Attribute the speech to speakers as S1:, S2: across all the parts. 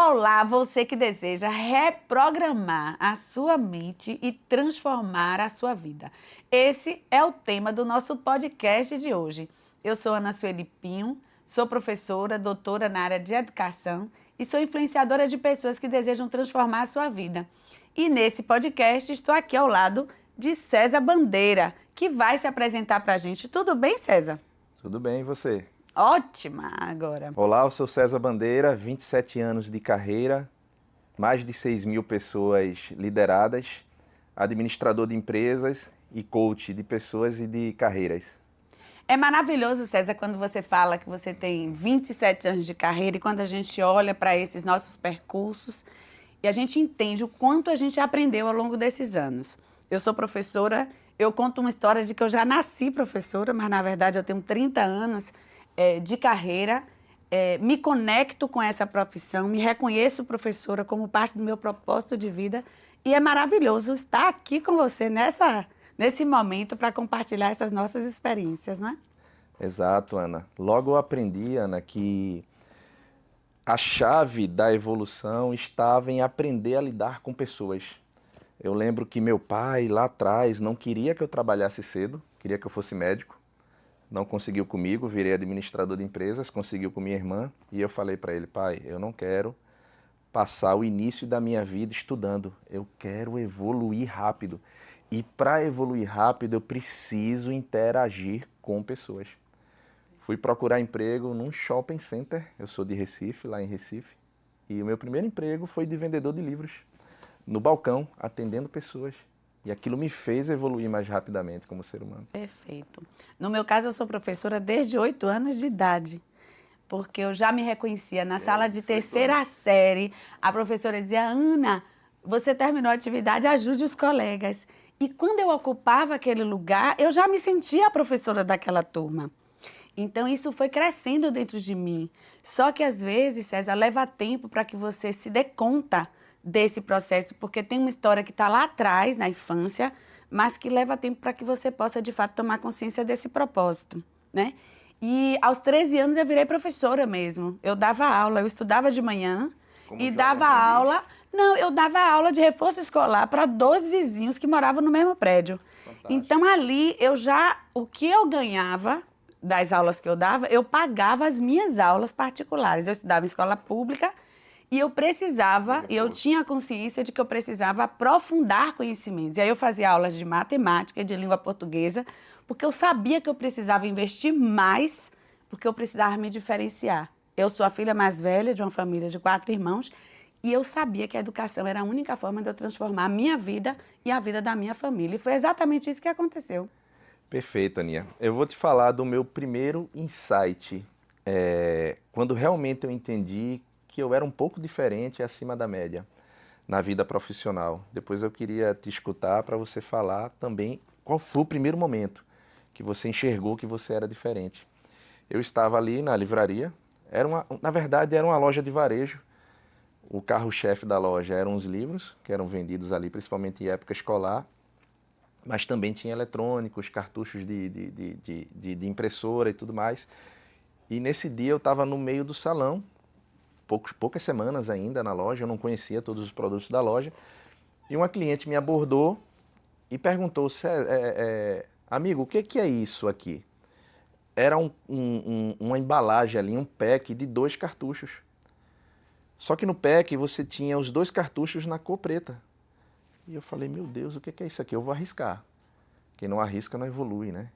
S1: Olá, você que deseja reprogramar a sua mente e transformar a sua vida. Esse é o tema do nosso podcast de hoje. Eu sou Ana Sueli Pinho, sou professora, doutora na área de educação e sou influenciadora de pessoas que desejam transformar a sua vida. E nesse podcast estou aqui ao lado de César Bandeira, que vai se apresentar para a gente. Tudo bem, César?
S2: Tudo bem, e você?
S1: Ótima agora.
S2: Olá, eu sou César Bandeira, 27 anos de carreira, mais de 6.000 pessoas lideradas, administrador de empresas e coach de pessoas e de carreiras.
S1: É maravilhoso, César, quando você fala que você tem 27 anos de carreira e quando a gente olha para esses nossos percursos e a gente entende o quanto a gente aprendeu ao longo desses anos. Eu sou professora, eu conto uma história de que eu já nasci professora, mas na verdade eu tenho 30 anos de carreira, me conecto com essa profissão, me reconheço professora como parte do meu propósito de vida e é maravilhoso estar aqui com você nesse momento para compartilhar essas nossas experiências, não é?
S2: Exato, Ana. Logo eu aprendi, Ana, que a chave da evolução estava em aprender a lidar com pessoas. Eu lembro que meu pai, lá atrás, não queria que eu trabalhasse cedo, queria que eu fosse médico. Não conseguiu comigo, virei administrador de empresas, conseguiu com minha irmã. E eu falei para ele, pai, eu não quero passar o início da minha vida estudando. Eu quero evoluir rápido. E para evoluir rápido, eu preciso interagir com pessoas. Fui procurar emprego num shopping center. Eu sou de Recife, lá em Recife. E o meu primeiro emprego foi de vendedor de livros, no balcão, atendendo pessoas. E aquilo me fez evoluir mais rapidamente como ser humano.
S1: Perfeito. No meu caso, eu sou professora desde 8 anos de idade, porque eu já me reconhecia na sala de terceira série. A professora dizia, Ana, você terminou a atividade, ajude os colegas. E quando eu ocupava aquele lugar, eu já me sentia a professora daquela turma. Então, isso foi crescendo dentro de mim. Só que, às vezes, César, leva tempo para que você se dê conta desse processo, porque tem uma história que está lá atrás, na infância, mas que leva tempo para que você possa, de fato, tomar consciência desse propósito, né? E aos 13 anos eu virei professora mesmo. Eu dava aula, eu estudava de manhã e dava aula... Não, eu dava aula de reforço escolar para 12 vizinhos que moravam no mesmo prédio.
S2: Fantástico.
S1: Então, ali, o que eu ganhava das aulas que eu dava, eu pagava as minhas aulas particulares. Eu estudava em escola pública e eu tinha consciência de que eu precisava aprofundar conhecimentos. E aí eu fazia aulas de matemática e de língua portuguesa, porque eu sabia que eu precisava investir mais, porque eu precisava me diferenciar. Eu sou a filha mais velha de uma família de 4 irmãos e eu sabia que a educação era a única forma de eu transformar a minha vida e a vida da minha família. E foi exatamente isso que aconteceu.
S2: Perfeito, Aninha. Eu vou te falar do meu primeiro insight, quando realmente eu entendi que eu era um pouco diferente e acima da média na vida profissional. Depois eu queria te escutar para você falar também qual foi o primeiro momento que você enxergou que você era diferente. Eu estava ali na livraria, na verdade era uma loja de varejo. O carro-chefe da loja eram os livros, que eram vendidos ali, principalmente em época escolar, mas também tinha eletrônicos, cartuchos de impressora e tudo mais. E nesse dia eu estava no meio do salão, poucas semanas ainda na loja, eu não conhecia todos os produtos da loja, e uma cliente me abordou e perguntou, amigo, o que é isso aqui? Era uma embalagem ali, um pack de 2 cartuchos. Só que no pack você tinha os 2 cartuchos na cor preta. E eu falei, meu Deus, o que é isso aqui? Eu vou arriscar. Quem não arrisca não evolui, né?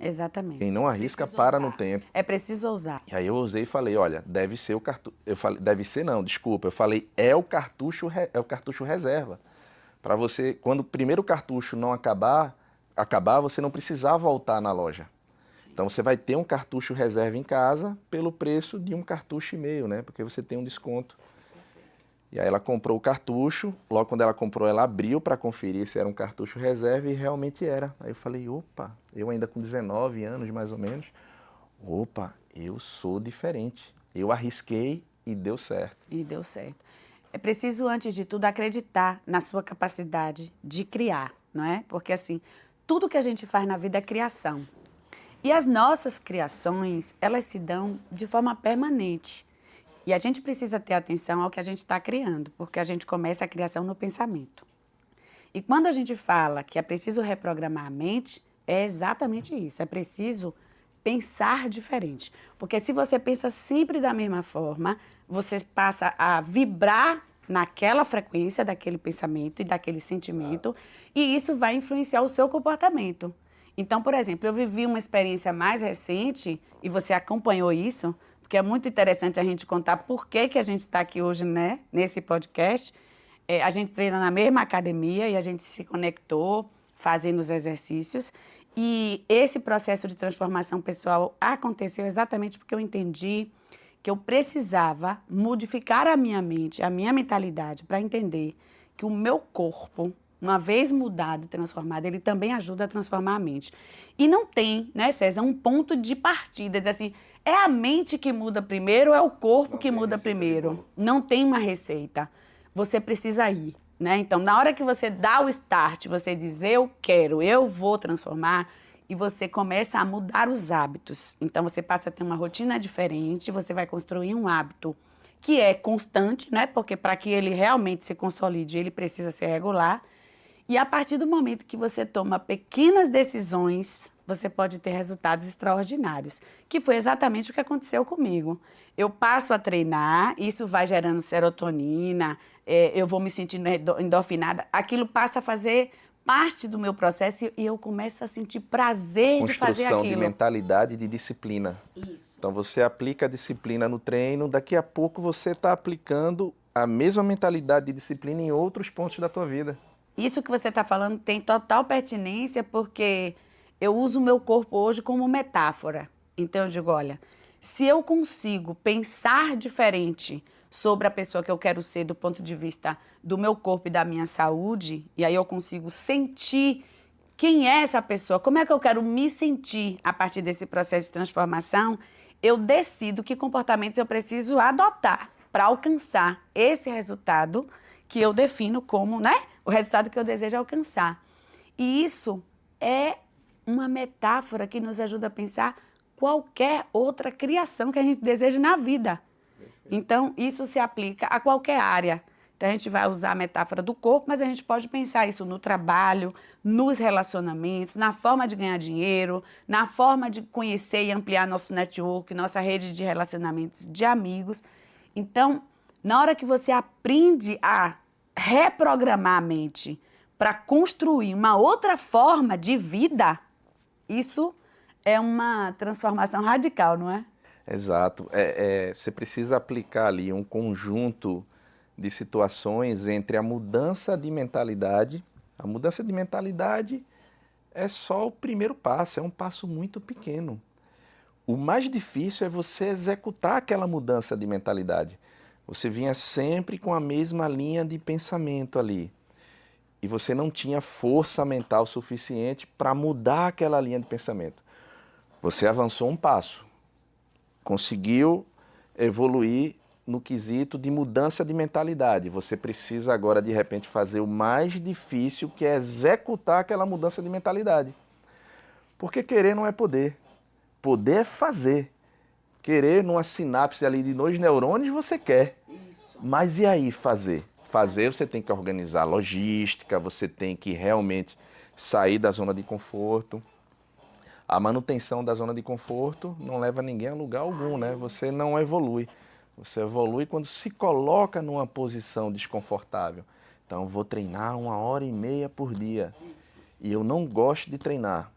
S1: Exatamente.
S2: Quem não arrisca para no tempo.
S1: É preciso ousar.
S2: E aí eu ousei e falei, olha, deve ser o cartucho. Eu falei, deve ser não, desculpa. Eu falei, é o cartucho reserva. Para você, quando o primeiro cartucho não acabar, você não precisar voltar na loja. Sim. Então você vai ter um cartucho reserva em casa pelo preço de um cartucho e meio, né? Porque você tem um desconto. E aí ela comprou o cartucho, logo quando ela comprou, ela abriu para conferir se era um cartucho reserva e realmente era. Aí eu falei, opa, eu ainda com 19 anos mais ou menos, opa, eu sou diferente. Eu arrisquei e deu certo.
S1: E deu certo. É preciso, antes de tudo, acreditar na sua capacidade de criar, não é? Porque, assim, tudo que a gente faz na vida é criação. E as nossas criações, elas se dão de forma permanente. E a gente precisa ter atenção ao que a gente está criando, porque a gente começa a criação no pensamento. E quando a gente fala que é preciso reprogramar a mente, é exatamente isso. É preciso pensar diferente. Porque se você pensa sempre da mesma forma, você passa a vibrar naquela frequência daquele pensamento e daquele sentimento, e isso vai influenciar o seu comportamento. Então, por exemplo, eu vivi uma experiência mais recente, e você acompanhou isso, porque é muito interessante a gente contar por que a gente está aqui hoje, né, nesse podcast. A gente treina na mesma academia e a gente se conectou fazendo os exercícios. E esse processo de transformação pessoal aconteceu exatamente porque eu entendi que eu precisava modificar a minha mente, a minha mentalidade, para entender que o meu corpo, uma vez mudado e transformado, ele também ajuda a transformar a mente. E não tem, né, César, um ponto de partida, diz assim, é a mente que muda primeiro ou é o corpo que muda primeiro? Não tem uma receita. Você precisa ir, né? Então, na hora que você dá o start, você diz, eu quero, eu vou transformar, e você começa a mudar os hábitos. Então, você passa a ter uma rotina diferente, você vai construir um hábito que é constante, né? Porque para que ele realmente se consolide, ele precisa ser regular. E a partir do momento que você toma pequenas decisões, você pode ter resultados extraordinários, que foi exatamente o que aconteceu comigo. Eu passo a treinar, isso vai gerando serotonina, eu vou me sentindo endorfinada, aquilo passa a fazer parte do meu processo e eu começo a sentir prazer de fazer aquilo.
S2: Construção de mentalidade e de disciplina.
S1: Isso.
S2: Então você aplica a disciplina no treino, daqui a pouco você está aplicando a mesma mentalidade de disciplina em outros pontos da tua vida.
S1: Isso que você está falando tem total pertinência porque eu uso o meu corpo hoje como metáfora. Então eu digo, olha, se eu consigo pensar diferente sobre a pessoa que eu quero ser do ponto de vista do meu corpo e da minha saúde, e aí eu consigo sentir quem é essa pessoa, como é que eu quero me sentir a partir desse processo de transformação, eu decido que comportamentos eu preciso adotar para alcançar esse resultado que eu defino como, né, o resultado que eu desejo alcançar. E isso é uma metáfora que nos ajuda a pensar qualquer outra criação que a gente deseja na vida. Então, isso se aplica a qualquer área. Então, a gente vai usar a metáfora do corpo, mas a gente pode pensar isso no trabalho, nos relacionamentos, na forma de ganhar dinheiro, na forma de conhecer e ampliar nosso network, nossa rede de relacionamentos de amigos. Então, na hora que você aprende a reprogramar a mente para construir uma outra forma de vida, isso é uma transformação radical, não é?
S2: Exato. Você precisa aplicar ali um conjunto de situações entre a mudança de mentalidade. A mudança de mentalidade é só o primeiro passo, é um passo muito pequeno. O mais difícil é você executar aquela mudança de mentalidade. Você vinha sempre com a mesma linha de pensamento ali. E você não tinha força mental suficiente para mudar aquela linha de pensamento. Você avançou um passo, conseguiu evoluir no quesito de mudança de mentalidade. Você precisa agora, de repente, fazer o mais difícil, que é executar aquela mudança de mentalidade. Porque querer não é poder. Poder é fazer. Querer numa sinapse ali de 2 neurônios, você quer. Isso. Mas e aí fazer? Fazer, você tem que organizar logística, você tem que realmente sair da zona de conforto. A manutenção da zona de conforto não leva ninguém a lugar algum, né? Você não evolui. Você evolui quando se coloca numa posição desconfortável. Então, vou treinar 1h30 por dia. E eu não gosto de treinar.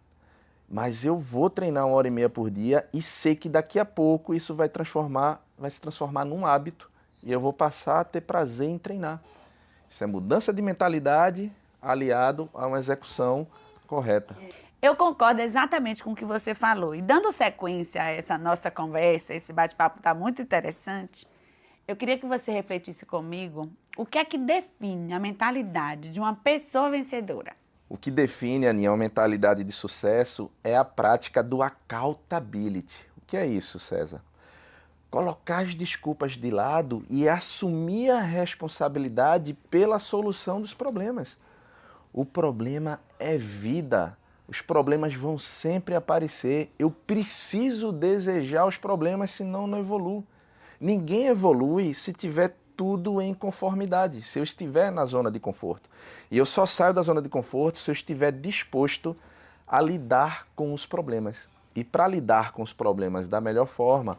S2: Mas eu vou treinar 1h30 por dia e sei que daqui a pouco isso vai se transformar num hábito e eu vou passar a ter prazer em treinar. Isso é mudança de mentalidade aliado a uma execução correta.
S1: Eu concordo exatamente com o que você falou. E dando sequência a essa nossa conversa, esse bate-papo está muito interessante, eu queria que você refletisse comigo o que é que define a mentalidade de uma pessoa vencedora.
S2: O que define, Aninha, uma mentalidade de sucesso é a prática do accountability. O que é isso, César? Colocar as desculpas de lado e assumir a responsabilidade pela solução dos problemas. O problema é vida. Os problemas vão sempre aparecer. Eu preciso desejar os problemas, senão não evoluo. Ninguém evolui se tiver tudo em conformidade, se eu estiver na zona de conforto. E eu só saio da zona de conforto se eu estiver disposto a lidar com os problemas. E para lidar com os problemas da melhor forma,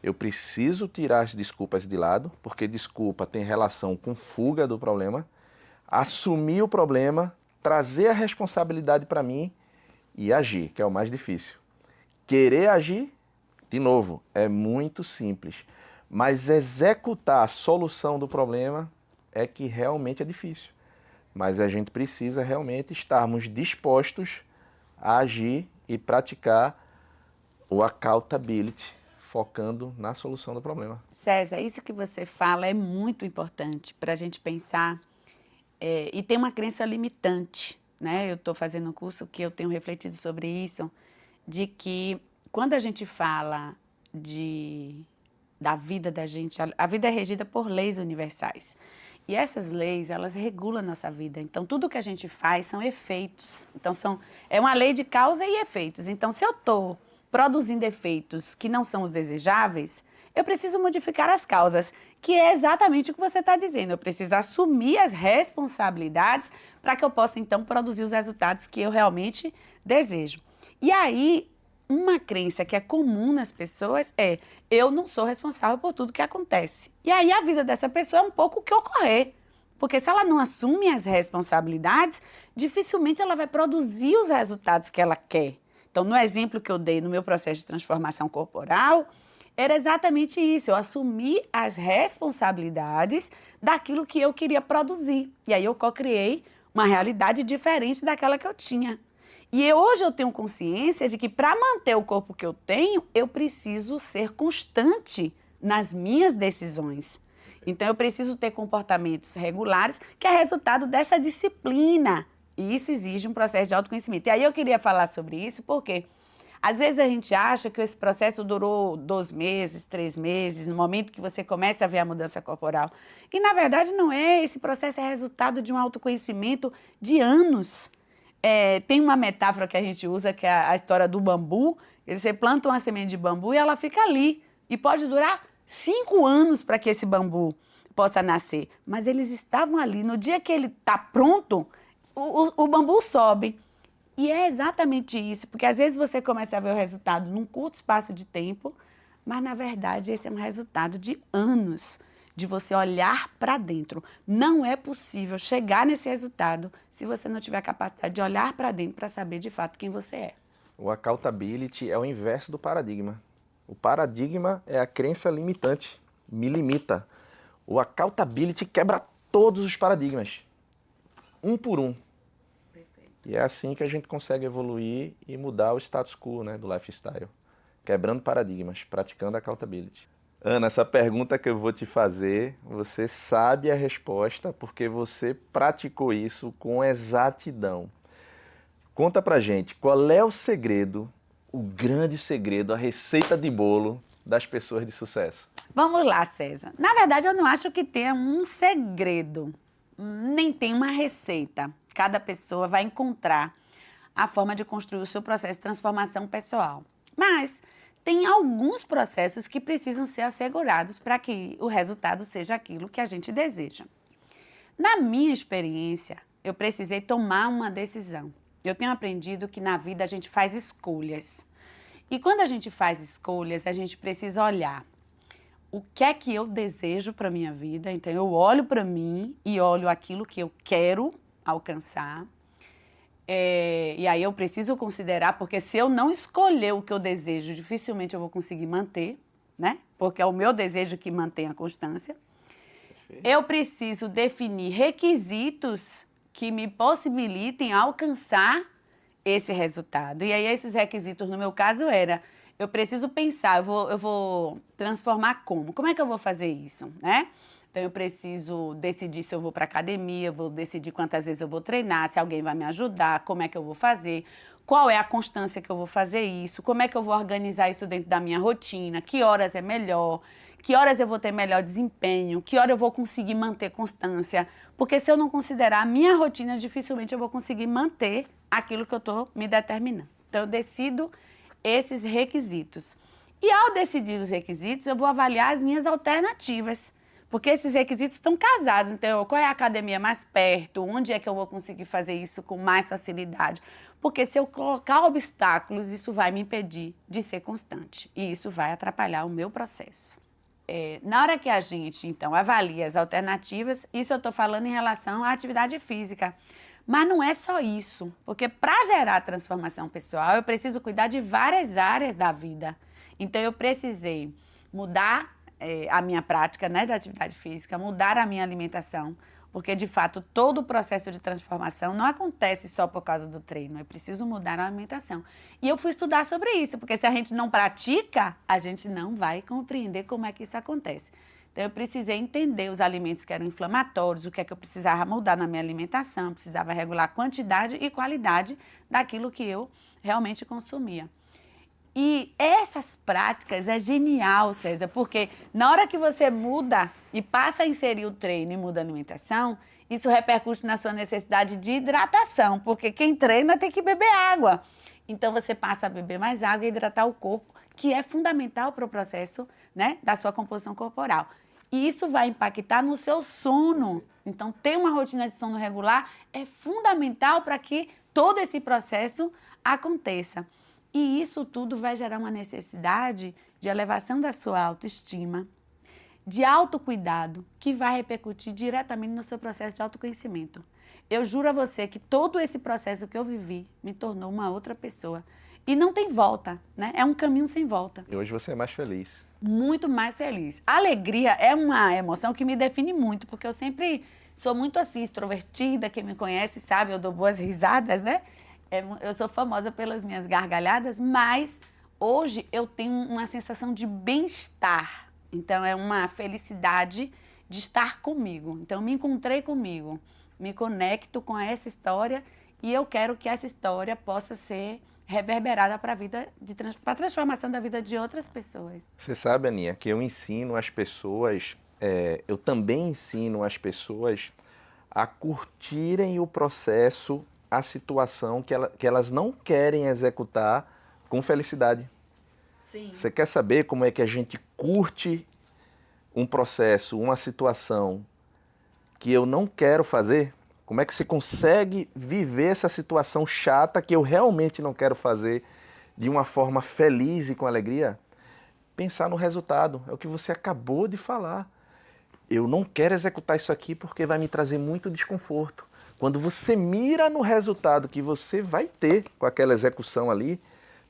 S2: eu preciso tirar as desculpas de lado, porque desculpa tem relação com fuga do problema, assumir o problema, trazer a responsabilidade para mim e agir, que é o mais difícil. Querer agir, de novo, é muito simples, mas executar a solução do problema é que realmente é difícil. Mas a gente precisa realmente estarmos dispostos a agir e praticar o accountability, focando na solução do problema.
S1: César, isso que você fala é muito importante para a gente pensar e tem uma crença limitante, né? Eu estou fazendo um curso que eu tenho refletido sobre isso, de que quando a gente fala da vida da gente, a vida é regida por leis universais. E essas leis, elas regulam a nossa vida. Então, tudo que a gente faz são efeitos. Então, é uma lei de causa e efeitos. Então, se eu estou produzindo efeitos que não são os desejáveis, eu preciso modificar as causas, que é exatamente o que você está dizendo. Eu preciso assumir as responsabilidades para que eu possa, então, produzir os resultados que eu realmente desejo. E aí, uma crença que é comum nas pessoas é: eu não sou responsável por tudo que acontece. E aí a vida dessa pessoa é um pouco o que ocorrer. Porque se ela não assume as responsabilidades, dificilmente ela vai produzir os resultados que ela quer. Então, no exemplo que eu dei no meu processo de transformação corporal, era exatamente isso. Eu assumi as responsabilidades daquilo que eu queria produzir. E aí eu co-criei uma realidade diferente daquela que eu tinha. E hoje eu tenho consciência de que para manter o corpo que eu tenho, eu preciso ser constante nas minhas decisões. Então eu preciso ter comportamentos regulares, que é resultado dessa disciplina. E isso exige um processo de autoconhecimento. E aí eu queria falar sobre isso porque às vezes a gente acha que esse processo durou 2 meses, 3 meses, no momento que você começa a ver a mudança corporal. E na verdade não é. Esse processo é resultado de um autoconhecimento de anos. Tem uma metáfora que a gente usa, que é a história do bambu. Você planta uma semente de bambu e ela fica ali. E pode durar 5 anos para que esse bambu possa nascer. Mas eles estavam ali. No dia que ele está pronto, o bambu sobe. E é exatamente isso, porque às vezes você começa a ver o resultado num curto espaço de tempo, mas na verdade esse é um resultado de anos de você olhar para dentro. Não é possível chegar nesse resultado se você não tiver a capacidade de olhar para dentro para saber de fato quem você é.
S2: O accountability é o inverso do paradigma. O paradigma é a crença limitante, me limita. O accountability quebra todos os paradigmas, um por um. E é assim que a gente consegue evoluir e mudar o status quo, né, do lifestyle. Quebrando paradigmas, praticando accountability. Ana, essa pergunta que eu vou te fazer, você sabe a resposta porque você praticou isso com exatidão. Conta pra gente, qual é o segredo, o grande segredo, a receita de bolo das pessoas de sucesso?
S1: Vamos lá, César. Na verdade, eu não acho que tenha um segredo, nem tem uma receita. Cada pessoa vai encontrar a forma de construir o seu processo de transformação pessoal. Mas tem alguns processos que precisam ser assegurados para que o resultado seja aquilo que a gente deseja. Na minha experiência, eu precisei tomar uma decisão. Eu tenho aprendido que na vida a gente faz escolhas. E quando a gente faz escolhas, a gente precisa olhar o que é que eu desejo para a minha vida. Então, eu olho para mim e olho aquilo que eu quero alcançar. E aí eu preciso considerar, porque se eu não escolher o que eu desejo, dificilmente eu vou conseguir manter, né? Porque é o meu desejo que mantém a constância. Perfeito. Eu preciso definir requisitos que me possibilitem alcançar esse resultado. E aí esses requisitos, no meu caso, eu preciso pensar, eu vou transformar como? Como é que eu vou fazer isso, né? Então, eu preciso decidir se eu vou para academia, vou decidir quantas vezes eu vou treinar, se alguém vai me ajudar, como é que eu vou fazer, qual é a constância que eu vou fazer isso, como é que eu vou organizar isso dentro da minha rotina, que horas é melhor, que horas eu vou ter melhor desempenho, que hora eu vou conseguir manter constância. Porque se eu não considerar a minha rotina, dificilmente eu vou conseguir manter aquilo que eu estou me determinando. Então, eu decido esses requisitos. E ao decidir os requisitos, eu vou avaliar as minhas alternativas. Porque esses requisitos estão casados. Então, qual é a academia mais perto? Onde é que eu vou conseguir fazer isso com mais facilidade? Porque se eu colocar obstáculos, isso vai me impedir de ser constante. E isso vai atrapalhar o meu processo. Na hora que a gente, então, avalia as alternativas, isso eu estou falando em relação à atividade física. Mas não é só isso. Porque para gerar transformação pessoal, eu preciso cuidar de várias áreas da vida. Então, eu precisei mudar a minha prática, né, da atividade física, mudar a minha alimentação, porque, de fato, todo o processo de transformação não acontece só por causa do treino, é preciso mudar a alimentação. E eu fui estudar sobre isso, porque se a gente não pratica, a gente não vai compreender como é que isso acontece. Então, eu precisei entender os alimentos que eram inflamatórios, o que é que eu precisava mudar na minha alimentação, eu precisava regular a quantidade e qualidade daquilo que eu realmente consumia. E essas práticas é genial, César, porque na hora que você muda e passa a inserir o treino e muda a alimentação, isso repercute na sua necessidade de hidratação, porque quem treina tem que beber água. Então você passa a beber mais água e hidratar o corpo, que é fundamental para o processo, né, da sua composição corporal. E isso vai impactar no seu sono. Então ter uma rotina de sono regular é fundamental para que todo esse processo aconteça. E isso tudo vai gerar uma necessidade de elevação da sua autoestima, de autocuidado, que vai repercutir diretamente no seu processo de autoconhecimento. Eu juro a você que todo esse processo que eu vivi me tornou uma outra pessoa. E não tem volta, né? É um caminho sem volta.
S2: E hoje você é mais feliz.
S1: Muito mais feliz. A alegria é uma emoção que me define muito, porque eu sempre sou muito assim, extrovertida. Quem me conhece sabe, eu dou boas risadas, né? Eu sou famosa pelas minhas gargalhadas, mas hoje eu tenho uma sensação de bem-estar. Então, é uma felicidade de estar comigo. Então, me encontrei comigo, me conecto com essa história e eu quero que essa história possa ser reverberada para a transformação da vida de outras pessoas.
S2: Você sabe, Aninha, que eu ensino as pessoas, eu também ensino as pessoas a curtirem o processo, a situação que elas não querem executar com felicidade.
S1: Sim.
S2: Você quer saber como é que a gente curte um processo, uma situação que eu não quero fazer? Como é que você consegue viver essa situação chata que eu realmente não quero fazer de uma forma feliz e com alegria? Pensar no resultado, é o que você acabou de falar. Eu não quero executar isso aqui porque vai me trazer muito desconforto. Quando você mira no resultado que você vai ter com aquela execução ali,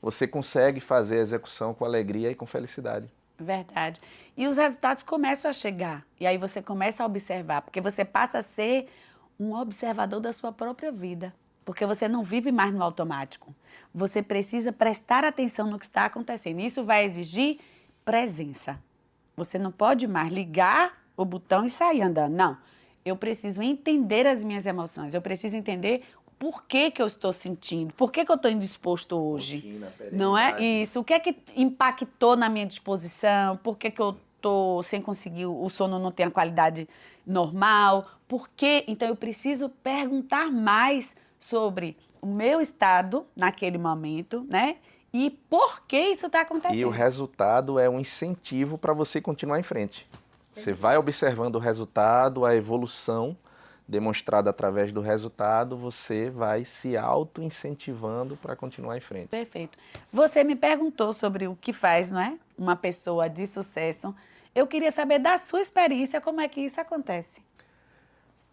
S2: você consegue fazer a execução com alegria e com felicidade.
S1: Verdade. E os resultados começam a chegar. E aí você começa a observar, porque você passa a ser um observador da sua própria vida. Porque você não vive mais no automático. Você precisa prestar atenção no que está acontecendo. Isso vai exigir presença. Você não pode mais ligar o botão e sair andando. Não. Eu preciso entender as minhas emoções. Eu preciso entender por que eu estou sentindo, por que eu estou indisposto hoje.
S2: Rotina,
S1: não é isso? O que é que impactou na minha disposição? Por que eu estou sem conseguir, o sono não tem a qualidade normal? Por quê? Então eu preciso perguntar mais sobre o meu estado naquele momento, né? E por que isso está acontecendo.
S2: E o resultado é um incentivo para você continuar em frente. Você vai observando o resultado, a evolução demonstrada através do resultado, você vai se auto-incentivando para continuar em frente.
S1: Perfeito. Você me perguntou sobre o que faz, não é? Uma pessoa de sucesso. Eu queria saber da sua experiência, como é que isso acontece.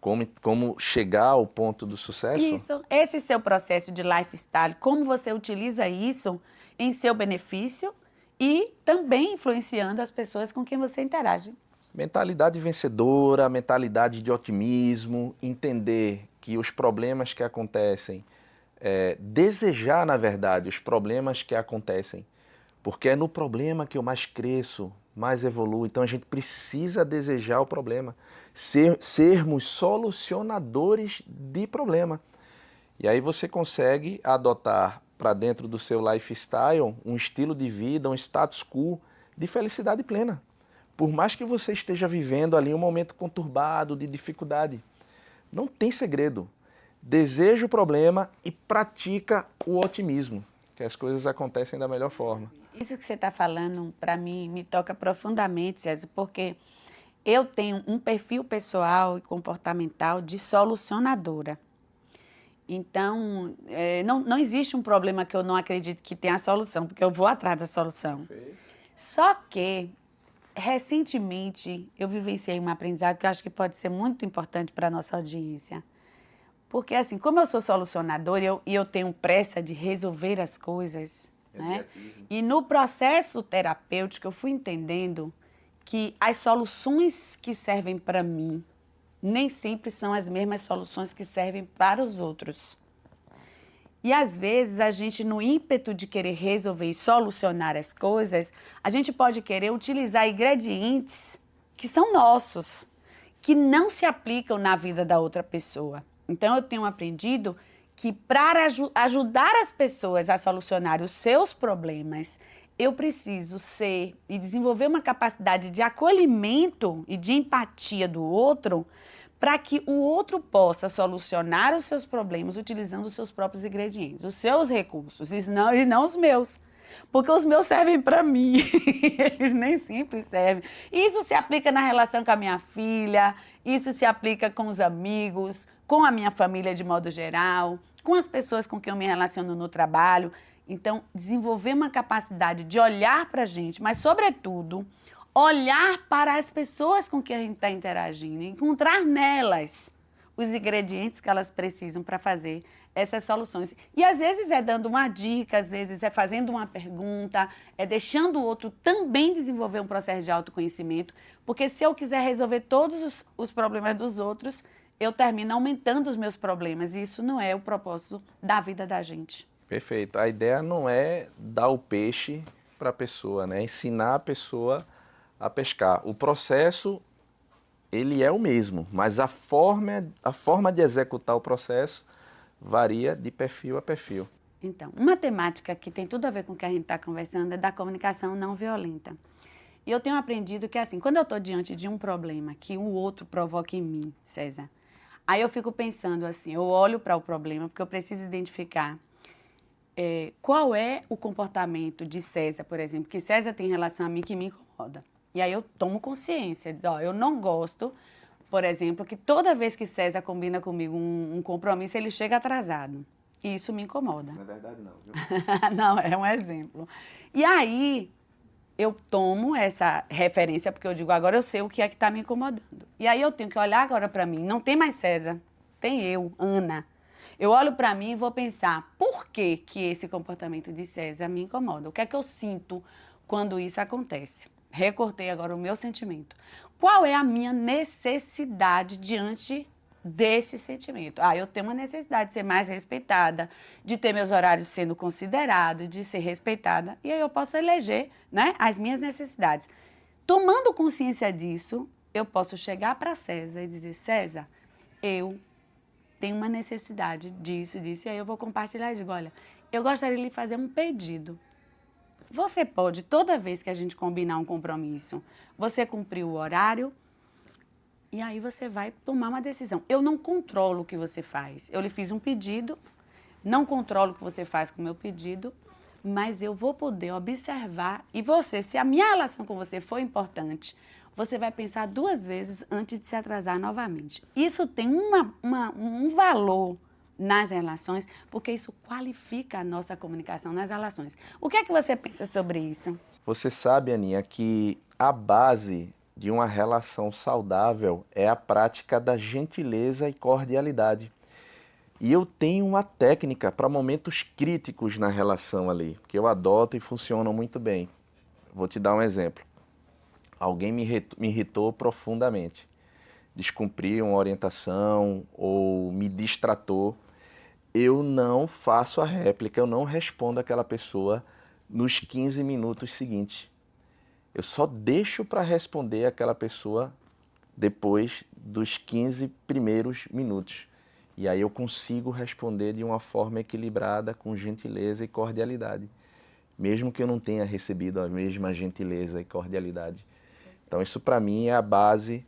S2: Como chegar ao ponto do sucesso?
S1: Isso, esse seu processo de lifestyle, como você utiliza isso em seu benefício e também influenciando as pessoas com quem você interage.
S2: Mentalidade vencedora, mentalidade de otimismo, entender que os problemas que acontecem, desejar, na verdade, os problemas que acontecem, porque é no problema que eu mais cresço, mais evoluo. Então a gente precisa desejar o problema, sermos solucionadores de problema. E aí você consegue adotar para dentro do seu lifestyle um estilo de vida, um status quo de felicidade plena. Por mais que você esteja vivendo ali um momento conturbado, de dificuldade, não tem segredo. Deseja o problema e pratica o otimismo. que as coisas acontecem da melhor forma.
S1: Isso que você está falando, para mim, me toca profundamente, César, porque eu tenho um perfil pessoal e comportamental de solucionadora. Então, não existe um problema que eu não acredito que tenha a solução, porque eu vou atrás da solução.
S2: Perfeito.
S1: Só que, recentemente, eu vivenciei um aprendizado que eu acho que pode ser muito importante para a nossa audiência. Porque, assim, como eu sou solucionadora e eu tenho pressa de resolver as coisas, né? E no processo terapêutico eu fui entendendo que as soluções que servem para mim nem sempre são as mesmas soluções que servem para os outros. E às vezes a gente, no ímpeto de querer resolver e solucionar as coisas, a gente pode querer utilizar ingredientes que são nossos, que não se aplicam na vida da outra pessoa. Então eu tenho aprendido que para ajudar as pessoas a solucionar os seus problemas, eu preciso ser e desenvolver uma capacidade de acolhimento e de empatia do outro para que o outro possa solucionar os seus problemas utilizando os seus próprios ingredientes, os seus recursos, e não os meus. Porque os meus servem para mim, eles nem sempre servem. Isso se aplica na relação com a minha filha, isso se aplica com os amigos, com a minha família de modo geral, com as pessoas com quem eu me relaciono no trabalho. Então, desenvolver uma capacidade de olhar para a gente, mas, sobretudo, olhar para as pessoas com quem a gente está interagindo, encontrar nelas os ingredientes que elas precisam para fazer essas soluções. E às vezes é dando uma dica, às vezes é fazendo uma pergunta, é deixando o outro também desenvolver um processo de autoconhecimento, porque se eu quiser resolver todos os problemas dos outros, eu termino aumentando os meus problemas, e isso não é o propósito da vida da gente.
S2: Perfeito. A ideia não é dar o peixe para a pessoa, né? Ensinar a pessoa a pescar. O processo, ele é o mesmo, mas a forma de executar o processo varia de perfil a perfil.
S1: Então, uma temática que tem tudo a ver com o que a gente está conversando é da comunicação não violenta. E eu tenho aprendido que, assim, quando eu estou diante de um problema que o outro provoca em mim, César, aí eu fico pensando assim, eu olho para o problema porque eu preciso identificar qual é o comportamento de César, por exemplo, que César tem em relação a mim que me incomoda. E aí eu tomo consciência, eu não gosto, por exemplo, que toda vez que César combina comigo um compromisso, ele chega atrasado. E isso me incomoda.
S2: Não é verdade não, viu?
S1: Não, é um exemplo. E aí eu tomo essa referência, porque eu digo, agora eu sei o que é que está me incomodando. E aí eu tenho que olhar agora para mim, não tem mais César, tem eu, Ana. Eu olho para mim e vou pensar, por que que esse comportamento de César me incomoda? O que é que eu sinto quando isso acontece? Recortei agora o meu sentimento. Qual é a minha necessidade diante desse sentimento? Eu tenho uma necessidade de ser mais respeitada, de ter meus horários sendo considerados, de ser respeitada. E aí eu posso eleger, né, as minhas necessidades. Tomando consciência disso, eu posso chegar para César e dizer, César, eu tenho uma necessidade disso, disso. E aí eu vou compartilhar e digo, olha, eu gostaria de lhe fazer um pedido. Você pode, toda vez que a gente combinar um compromisso, você cumprir o horário e aí você vai tomar uma decisão. Eu não controlo o que você faz. Eu lhe fiz um pedido, não controlo o que você faz com o meu pedido, mas eu vou poder observar e você, se a minha relação com você for importante, você vai pensar 2 vezes antes de se atrasar novamente. Isso tem um valor nas relações, porque isso qualifica a nossa comunicação nas relações. O que é que você pensa sobre isso?
S2: Você sabe, Aninha, que a base de uma relação saudável é a prática da gentileza e cordialidade. E eu tenho uma técnica para momentos críticos na relação ali, que eu adoto e funcionam muito bem. Vou te dar um exemplo. Alguém me irritou profundamente, descumpriu uma orientação ou me distratou. Eu não faço a réplica, eu não respondo aquela pessoa nos 15 minutos seguintes. Eu só deixo para responder aquela pessoa depois dos 15 primeiros minutos. E aí eu consigo responder de uma forma equilibrada, com gentileza e cordialidade, mesmo que eu não tenha recebido a mesma gentileza e cordialidade. Então isso para mim é a base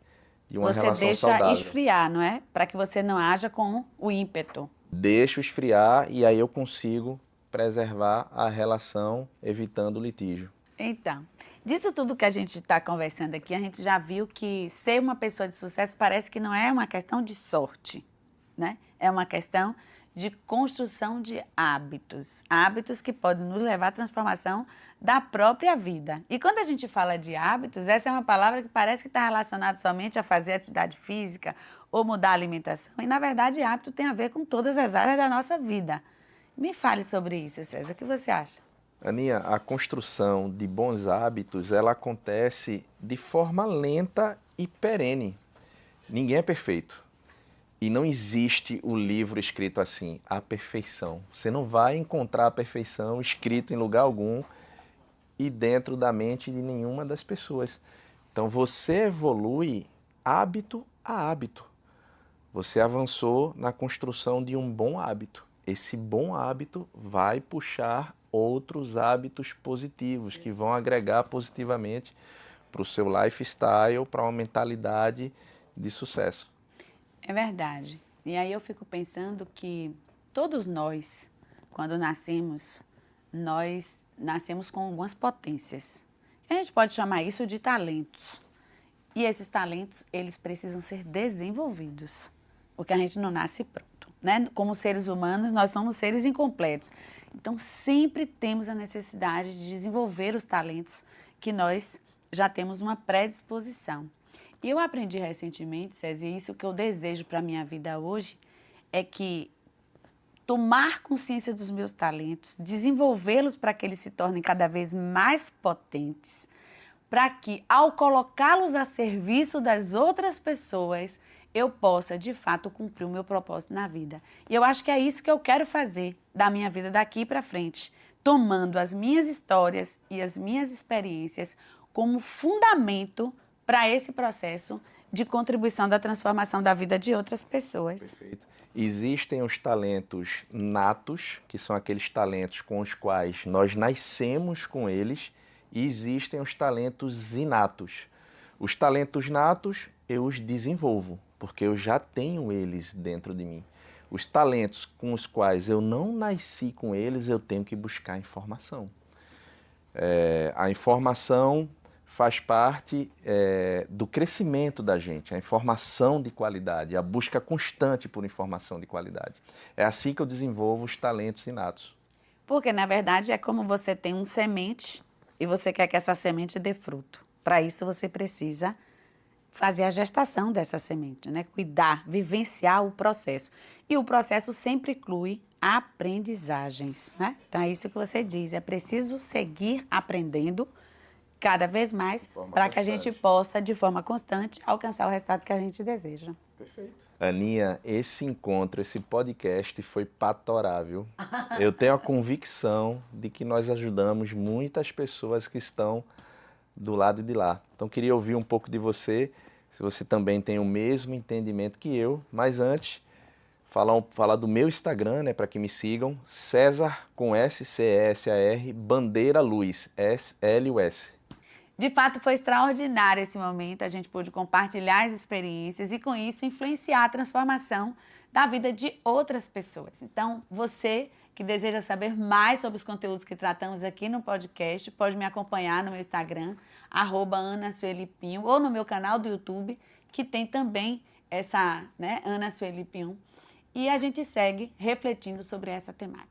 S2: de uma relação saudável.
S1: Você deixa esfriar, não é? Para que você não haja com o ímpeto.
S2: Deixo esfriar e aí eu consigo preservar a relação, evitando o litígio.
S1: Então, disso tudo que a gente está conversando aqui, a gente já viu que ser uma pessoa de sucesso parece que não é uma questão de sorte, né? É uma questão de construção de hábitos. Hábitos que podem nos levar à transformação da própria vida. E quando a gente fala de hábitos, essa é uma palavra que parece que está relacionada somente a fazer atividade física ou mudar a alimentação. E, na verdade, hábito tem a ver com todas as áreas da nossa vida. Me fale sobre isso, César. O que você acha?
S2: Aninha, a construção de bons hábitos, ela acontece de forma lenta e perene. Ninguém é perfeito. E não existe o livro escrito assim, a perfeição. Você não vai encontrar a perfeição escrito em lugar algum e dentro da mente de nenhuma das pessoas. Então você evolui hábito a hábito. Você avançou na construção de um bom hábito. Esse bom hábito vai puxar outros hábitos positivos que vão agregar positivamente para o seu lifestyle, para uma mentalidade de sucesso.
S1: É verdade. E aí eu fico pensando que todos nós, quando nascemos, nós nascemos com algumas potências. A gente pode chamar isso de talentos. E esses talentos, eles precisam ser desenvolvidos, porque a gente não nasce pronto, né? Como seres humanos, nós somos seres incompletos. Então, sempre temos a necessidade de desenvolver os talentos que nós já temos uma predisposição. E eu aprendi recentemente, César, e isso que eu desejo para a minha vida hoje, é que tomar consciência dos meus talentos, desenvolvê-los para que eles se tornem cada vez mais potentes, para que, ao colocá-los a serviço das outras pessoas, eu possa, de fato, cumprir o meu propósito na vida. E eu acho que é isso que eu quero fazer da minha vida daqui para frente, tomando as minhas histórias e as minhas experiências como fundamento para esse processo de contribuição da transformação da vida de outras pessoas.
S2: Perfeito. Existem os talentos natos, que são aqueles talentos com os quais nós nascemos com eles, e existem os talentos inatos. Os talentos natos eu os desenvolvo, porque eu já tenho eles dentro de mim. Os talentos com os quais eu não nasci com eles, eu tenho que buscar informação. A informação faz parte do crescimento da gente, a informação de qualidade, a busca constante por informação de qualidade. É assim que eu desenvolvo os talentos inatos.
S1: Porque, na verdade, é como você tem uma semente e você quer que essa semente dê fruto. Para isso, você precisa fazer a gestação dessa semente, né? Cuidar, vivenciar o processo. E o processo sempre inclui aprendizagens, né? Então, é isso que você diz, é preciso seguir aprendendo cada vez mais para que a gente possa, de forma constante, alcançar o resultado que a gente deseja.
S2: Perfeito. Aninha, esse encontro, esse podcast foi patorável. Eu tenho a convicção de que nós ajudamos muitas pessoas que estão do lado de lá. Então, queria ouvir um pouco de você, se você também tem o mesmo entendimento que eu. Mas antes, falar do meu Instagram, né, para que me sigam, César com S, C-E-S-A-R, Bandeira Luz, S-L-U-S.
S1: De fato, foi extraordinário esse momento, a gente pôde compartilhar as experiências e, com isso, influenciar a transformação da vida de outras pessoas. Então, você que deseja saber mais sobre os conteúdos que tratamos aqui no podcast, pode me acompanhar no meu Instagram, @AnaSueliPinho, ou no meu canal do YouTube, que tem também essa, Ana Sueli Pinho, e a gente segue refletindo sobre essa temática.